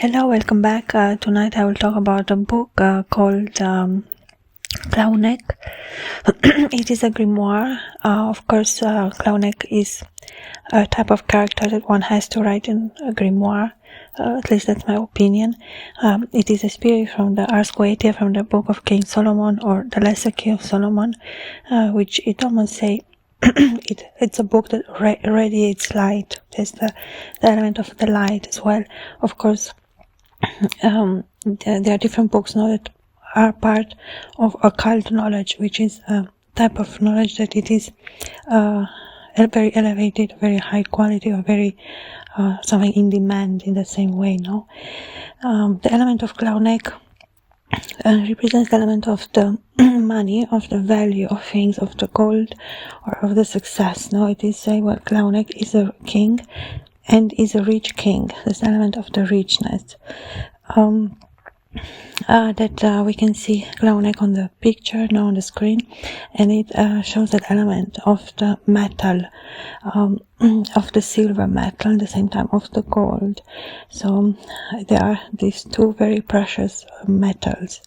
Hello, welcome back. Tonight I will talk about a book called Clauneck. It is a grimoire. Of course, Clauneck is a type of character that one has to write in a grimoire. At least that's my opinion. It is a spirit from the Ars Goetia, from the Book of King Solomon, or the Lesser Key of Solomon, which it almost say it's a book that radiates light. There's the element of the light as well. Of course, there are different books now that are part of occult knowledge, which is a type of knowledge that it is very elevated, very high quality, or very something in demand in the same way. No, the element of Clauneck represents the element of the money, of the value of things, of the gold, or of the success. No, it is saying, well, Clauneck is a king and is a rich king. This element of the richness. That we can see Clauneck on the picture now on the screen, and it shows that element of the metal, of the silver metal, at the same time of the gold. So there are these two very precious metals,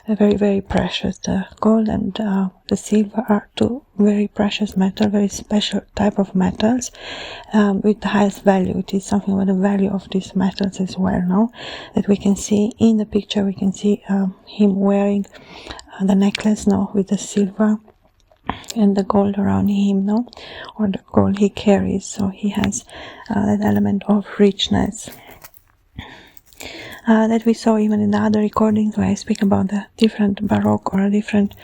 very, very precious. The gold and the silver are two very precious metal, very special type of metals, with the highest value. It is something about the value of these metals as well, no? That we can see in the picture. We can see him wearing the necklace, no, with the silver and the gold around him, no, or the gold he carries. So he has that element of richness that we saw even in the other recordings where I speak about the different Baroque or different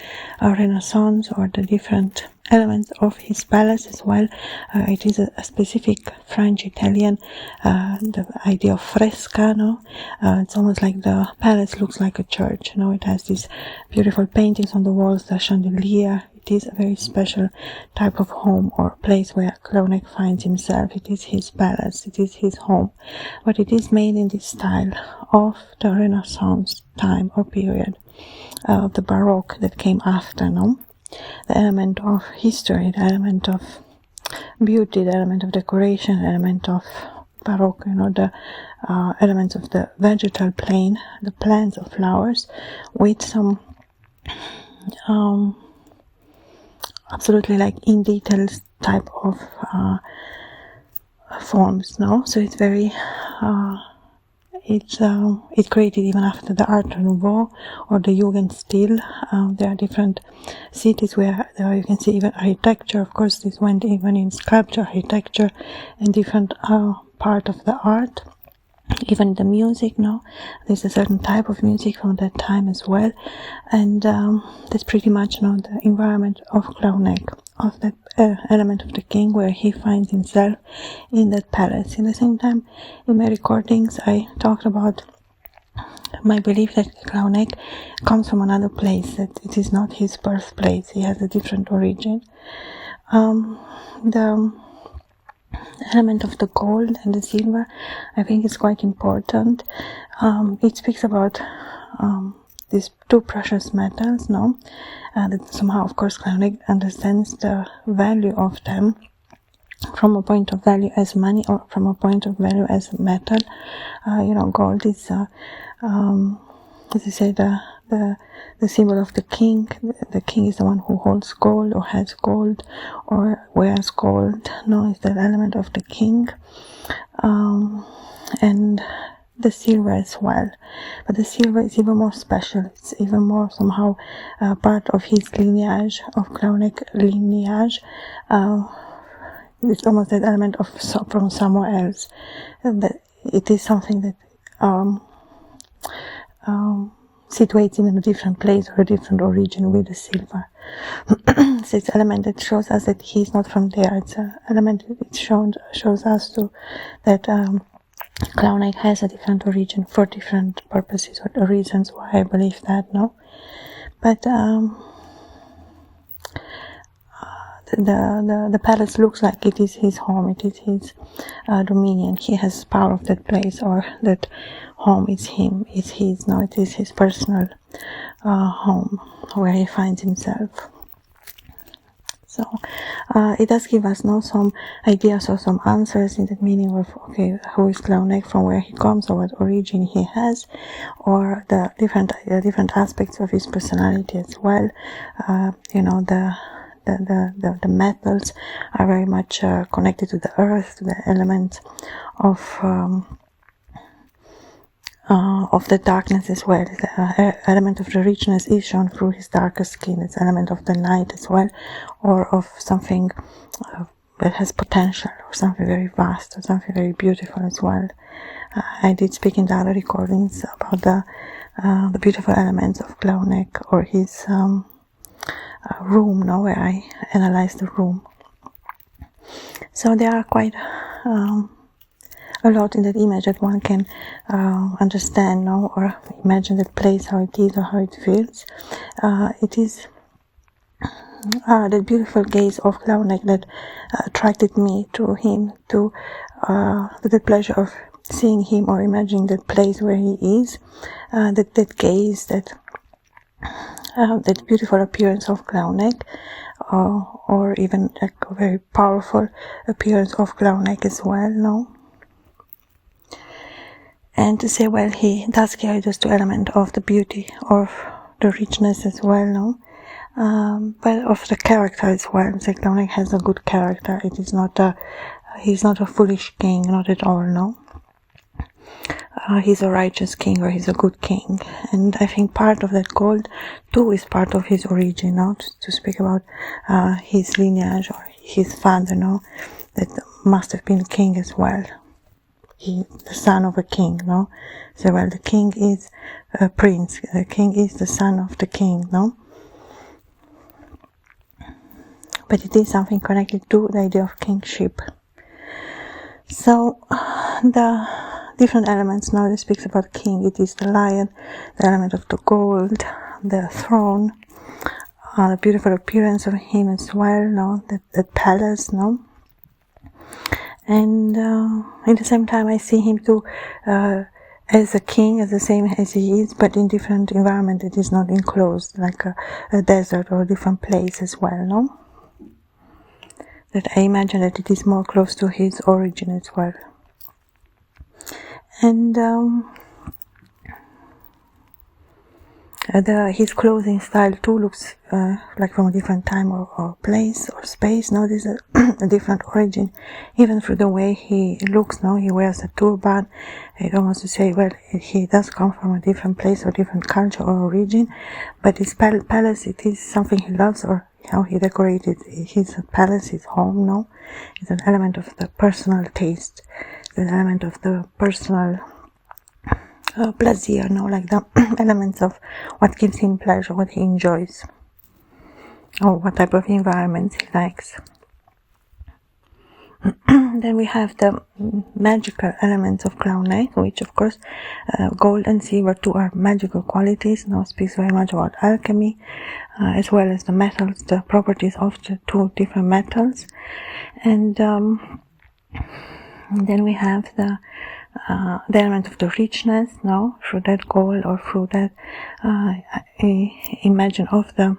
Renaissance or the different elements of his palace as well. It is a specific French-Italian, the idea of fresca, no? It's almost like the palace looks like a church, you know. It has these beautiful paintings on the walls, the chandelier. It is a very special type of home or place where Clauneck finds himself. It is his palace, it is his home, but it is made in this style of the Renaissance time or period, the Baroque that came after, no? The element of history, the element of beauty, the element of decoration, the element of Baroque, you know, the elements of the vegetal plane, the plants of flowers, with some absolutely like in details type of forms, no? So it's very it's created even after the Art Nouveau or the Jugendstil. There are different cities where you can see even architecture. Of course, this went even in sculpture, architecture, and different part of the art. Even the music, no, there's a certain type of music from that time as well, and that's pretty much, no, the environment of Clauneck, of that element of the king where he finds himself in that palace. In the same time, in my recordings, I talked about my belief that Clauneck comes from another place, that it is not his birthplace. He has a different origin. The element of the gold and the silver, I think, is quite important. It speaks about these two precious metals, no? That somehow, of course, Clauneck understands the value of them from a point of value as money or from a point of value as metal. You know, gold is, as I say, the symbol of the king. The king is the one who holds gold or has gold or wears gold. No, it's that element of the king. And the silver as well. But the silver is even more special. It's even more somehow part of his lineage, of Clauneck lineage. It's almost that element of from somewhere else. That it is something that situates him in a different place or a different origin with the silver. So it's an element that shows us that he's not from there. It's an element that shows us to that Clauneck has a different origin for different purposes or reasons why I believe that, no? But the palace looks like it is his home, it is his dominion. He has power of that place, or that home is him, is his. No, it is his personal home where he finds himself. So it does give us some ideas or some answers in the meaning of, okay, who is Clauneck, from where he comes, or what origin he has, or the different aspects of his personality as well. The metals are very much connected to the earth, to the element of the darkness as well. The element of the richness is shown through his darker skin. It's element of the night as well, or of something that has potential, or something very vast, or something very beautiful as well. I did speak in the other recordings about the beautiful elements of Clauneck, or his room, where I analyzed the room. So there are quite a lot in that image that one can understand, or imagine that place, how it is or how it feels. It is that beautiful gaze of Clauneck that attracted me to him, to the pleasure of seeing him or imagining that place where he is, that gaze, that beautiful appearance of Clauneck, or even like a very powerful appearance of Clauneck as well, And to say, well, he does carry those two elements of the beauty, of the richness as well, but of the character as well. So Clauneck has a good character. It is not he's not a foolish king, not at all, he's a righteous king, or he's a good king. And I think part of that gold too is part of his origin, to speak about his lineage, or his father, that must have been a king as well. He, the son of a king, So, well, the king is a prince. The king is the son of the king, But it is something connected to the idea of kingship. So, the different elements now that speaks about king. It is the lion, the element of the gold, the throne, the beautiful appearance of him as well, that palace, And at the same time, I see him too as a king, as the same as he is, but in different environment. It is not enclosed, like a desert or a different place as well, That I imagine that it is more close to his origin as well. And his clothing style too looks like from a different time or place or space. There's a different origin, even through the way he looks. He wears a turban. I don't want to say, well, he does come from a different place or different culture or origin, but his palace, it is something he loves, or how he decorated his palace, his home. It's an element of the personal taste, an element of the personal pleasure, like the elements of what gives him pleasure, what he enjoys, or what type of environments he likes. Then we have the magical elements of Clauneck, which of course gold and silver too are magical qualities. Speaks very much about alchemy, as well as the metals, the properties of the two different metals. And then we have the element of the richness, through that gold, or through that imagine of the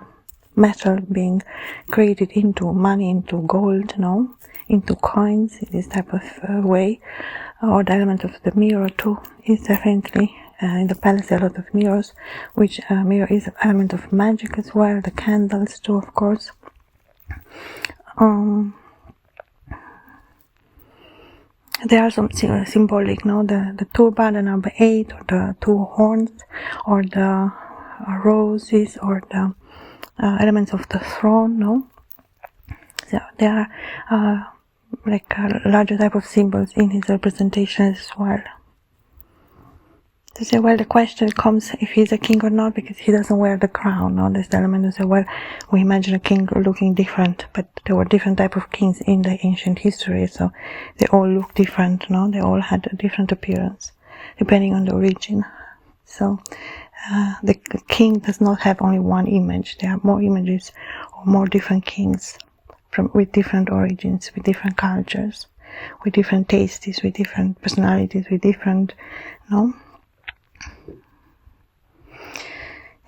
metal being created into money, into gold, into coins, in this type of way. Or the element of the mirror too is definitely in the palace. There are a lot of mirrors, which mirror is an element of magic as well. The candles too, of course. There are some symbolic, the turban, the number 8, or the two horns, or the roses, or the elements of the throne, So there are like a larger type of symbols in his representation as well. To say, well, the question comes if he's a king or not, because he doesn't wear the crown. There's the element to say, well, we imagine a king looking different, but there were different type of kings in the ancient history, so they all look different. They all had a different appearance depending on the origin. So the king does not have only one image. There are more images, or more different kings with different origins, with different cultures, with different tastes, with different personalities, with different,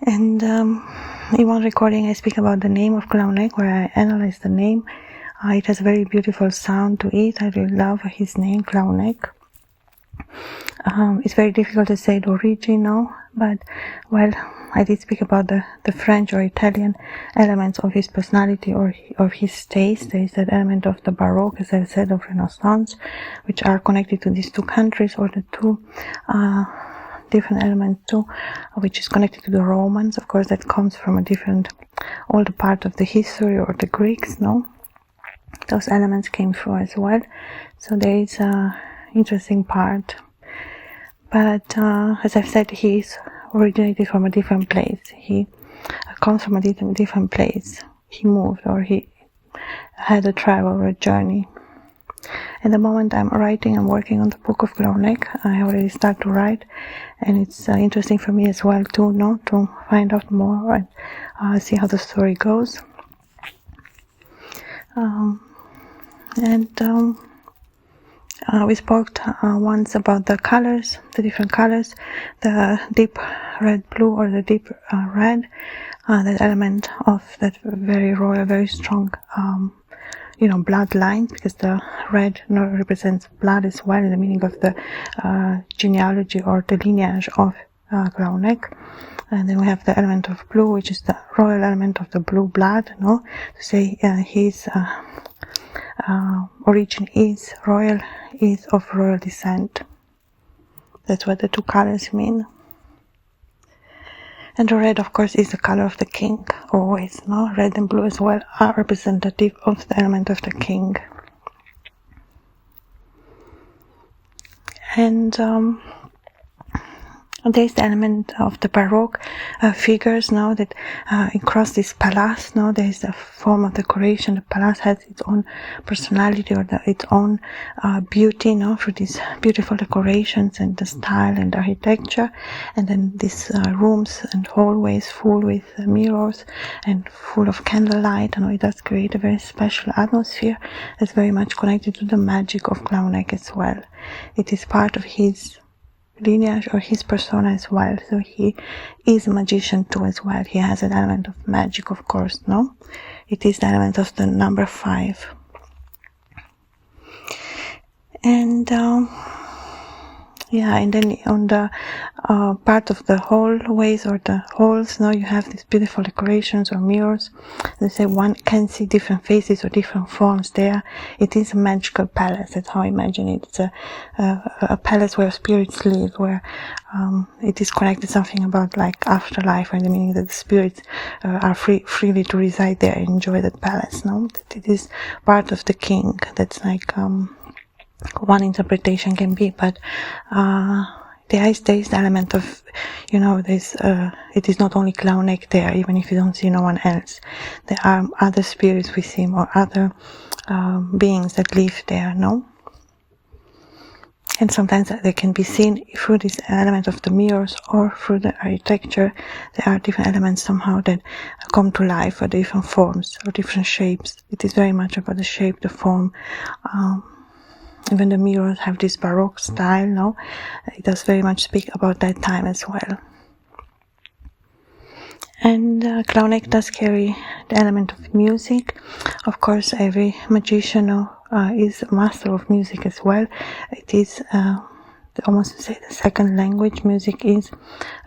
And in one recording I speak about the name of Clauneck, where I analyze the name. It has a very beautiful sound to it. I really love his name, Clauneck. It's very difficult to say the original, but well, I did speak about the French or Italian elements of his personality or of his taste. There is that element of the Baroque, as I said, of Renaissance, which are connected to these two countries, or the two different elements too, which is connected to the Romans. Of course, that comes from a different older part of the history, or the Greeks, no? Those elements came through as well. So there is a interesting part. But as I've said, he's originated from a different place. He comes from a different place. He moved, or he had a travel or a journey. At the moment I'm writing, I'm working on the book of Clauneck. I already start to write, and it's interesting for me as well to find out more and see how the story goes. We spoke once about the colors, the different colors, the deep red blue or the deep red, that element of that very royal, very strong, bloodline, because the red represents blood as well, in the meaning of the genealogy or the lineage of Clauneck. And then we have the element of blue, which is the royal element of the blue blood, to say his origin is royal, is of royal descent. That's what the two colors mean. And the red, of course, is the color of the king, always, Red and blue as well are representative of the element of the king. And there's the element of the Baroque figures, that across this palace, there's the form of decoration. The palace has its own personality, or its own beauty, through these beautiful decorations and the style and architecture. And then these rooms and hallways full with mirrors and full of candlelight. It does create a very special atmosphere that's very much connected to the magic of Clauneck as well. It is part of his lineage or his persona as well. So he is a magician too as well. He has an element of magic, of course, It is the element of the number 5. And and then on the part of the hallways or the halls, you have these beautiful decorations or mirrors. They say one can see different faces or different forms there. It is a magical palace. That's how I imagine it. It's a palace where spirits live, where it is connected something about like afterlife, or the meaning that the spirits are freely to reside there and enjoy that palace. That it is part of the king. That's like one interpretation can be, but there is the element of, it is not only Clauneck there, even if you don't see no one else. There are other spirits with him, or other beings that live there, And sometimes they can be seen through this element of the mirrors or through the architecture. There are different elements somehow that come to life, or different forms or different shapes. It is very much about the shape, the form. Even the mirrors have this Baroque style, It does very much speak about that time as well. And Clauneck does carry the element of music. Of course, every magician is a master of music as well. It is almost to say the second language. Music is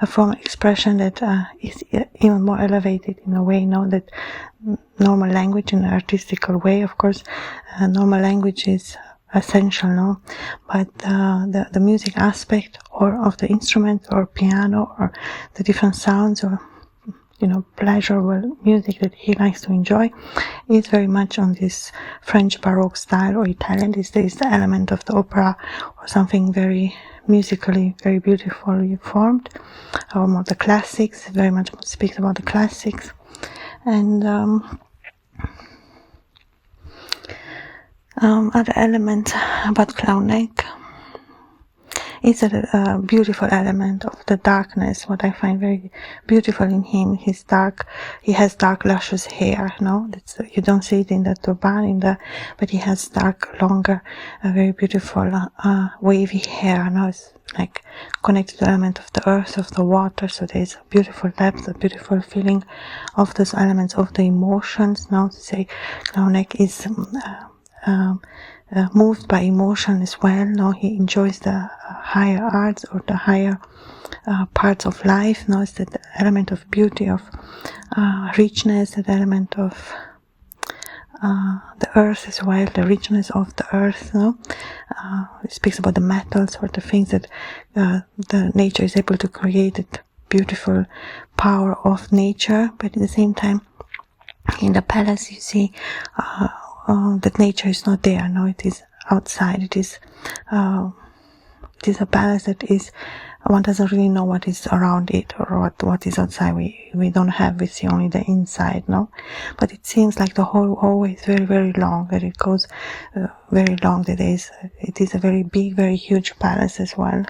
a form of expression that is even more elevated in a way, that normal language in an artistical way. Of course, normal language is essential, but the music aspect, or of the instrument or piano, or the different sounds, or pleasurable music that he likes to enjoy, is very much on this French Baroque style, or Italian. There is the element of the opera, or something very musically very beautifully formed, or more the classics. Very much speaks about the classics. And other element about Clauneck It's a beautiful element of the darkness. What I find very beautiful in him, he has dark luscious hair, no? You don't see it in the turban, but he has dark, longer, very beautiful, wavy hair, no? It's like connected to the element of the earth, of the water, so there's a beautiful depth, a beautiful feeling of those elements, of the emotions, no? To say Clauneck is moved by emotion as well, no? He enjoys the higher arts or the higher parts of life, no? It's that element of beauty, of richness, that element of the earth as well, the richness of the earth, no? It speaks about the metals or the things that the nature is able to create, that beautiful power of nature, but at the same time, in the palace you see that nature is not there, no? It is outside, it is a palace that is, one doesn't really know what is around it or what is outside. We don't have, we see only the inside, no? But it seems like the whole hallway is very, very long, that it goes very long, it is a very big, very huge palace as well.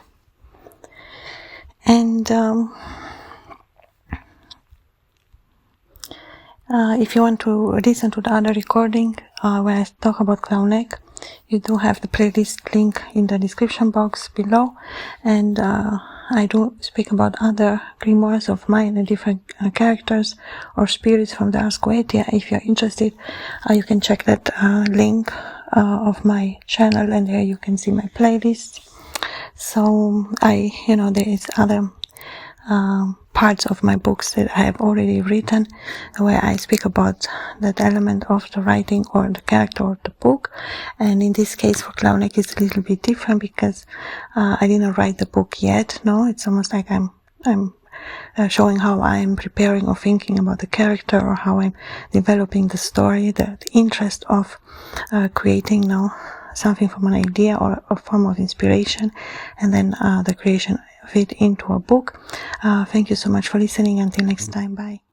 And if you want to listen to the other recording where I talk about Clauneck, you do have the playlist link in the description box below, and I do speak about other grimoires of mine, the different characters or spirits from the Ars Goetia. If you're interested, you can check that link of my channel, and there you can see my playlist. So there is other parts of my books that I have already written where I speak about that element of the writing or the character or the book, and in this case for Clauneck it's a little bit different because I didn't write the book yet, no? It's almost like I'm showing how I'm preparing or thinking about the character, or how I'm developing the story, the interest of creating something from an idea or a form of inspiration, and then the creation of it into a book. Thank you so much for listening. Until next time, bye.